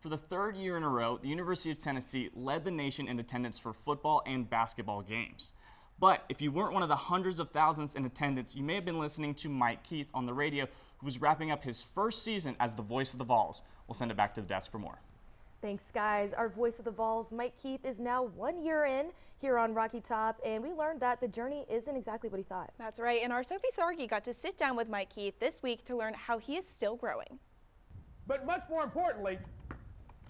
For the third year in a row, the University of Tennessee led the nation in attendance for football and basketball games. But if you weren't one of the hundreds of thousands in attendance, you may have been listening to Mike Keith on the radio, who was wrapping up his first season as the voice of the Vols. We'll send it back to the desk for more. Thanks, guys. Our voice of the Vols, Mike Keith, is now 1 year in here on Rocky Top, and we learned that the journey isn't exactly what he thought. That's right, and our Sophie Starkey got to sit down with Mike Keith this week to learn how he is still growing. But much more importantly,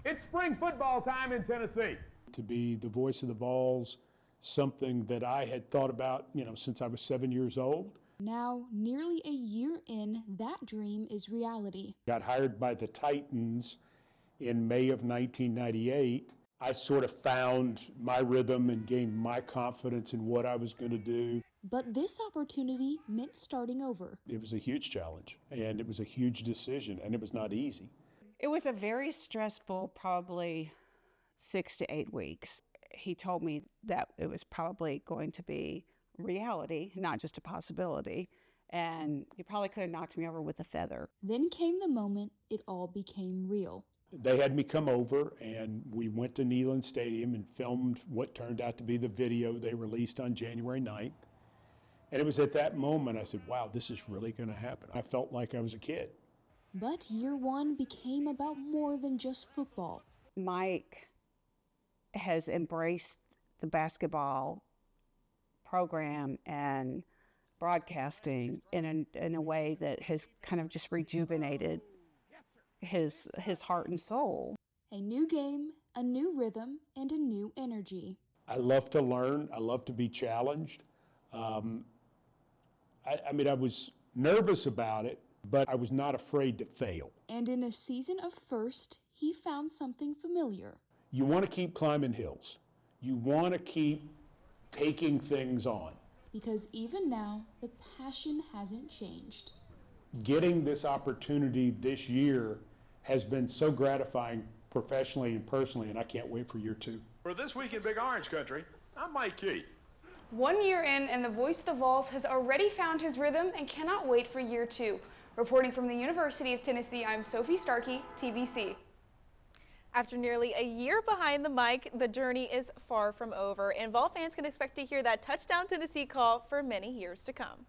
it's spring football time in Tennessee. To be the voice of the Vols, something that I had thought about, since I was 7 years old. Now, nearly a year in, that dream is reality. Got hired by the Titans in May of 1998. I sort of found my rhythm and gained my confidence in what I was going to do. But this opportunity meant starting over. It was a huge challenge, and it was a huge decision, and it was not easy. It was a very stressful, probably 6 to 8 weeks. He told me that it was probably going to be reality, not just a possibility, and he probably could have knocked me over with a feather. Then came the moment it all became real. They had me come over, and we went to Neyland Stadium and filmed what turned out to be the video they released on January 9th. And it was at that moment I said, wow, this is really going to happen. I felt like I was a kid. But year one became about more than just football. Mike has embraced the basketball program and broadcasting in a way that has kind of just rejuvenated his heart and soul. A new game, a new rhythm, and a new energy. I love to learn. I love to be challenged. I was nervous about it, but I was not afraid to fail. And in a season of first, he found something familiar. You want to keep climbing hills. You want to keep taking things on. Because even now, the passion hasn't changed. Getting this opportunity this year has been so gratifying professionally and personally, and I can't wait for year two. For This Week in Big Orange Country, I'm Mike Keith. 1 year in, and the voice of the Vols has already found his rhythm and cannot wait for year two. Reporting from the University of Tennessee, I'm Sophie Starkey, TVC. After nearly a year behind the mic, the journey is far from over, and Vol fans can expect to hear that touchdown Tennessee call for many years to come.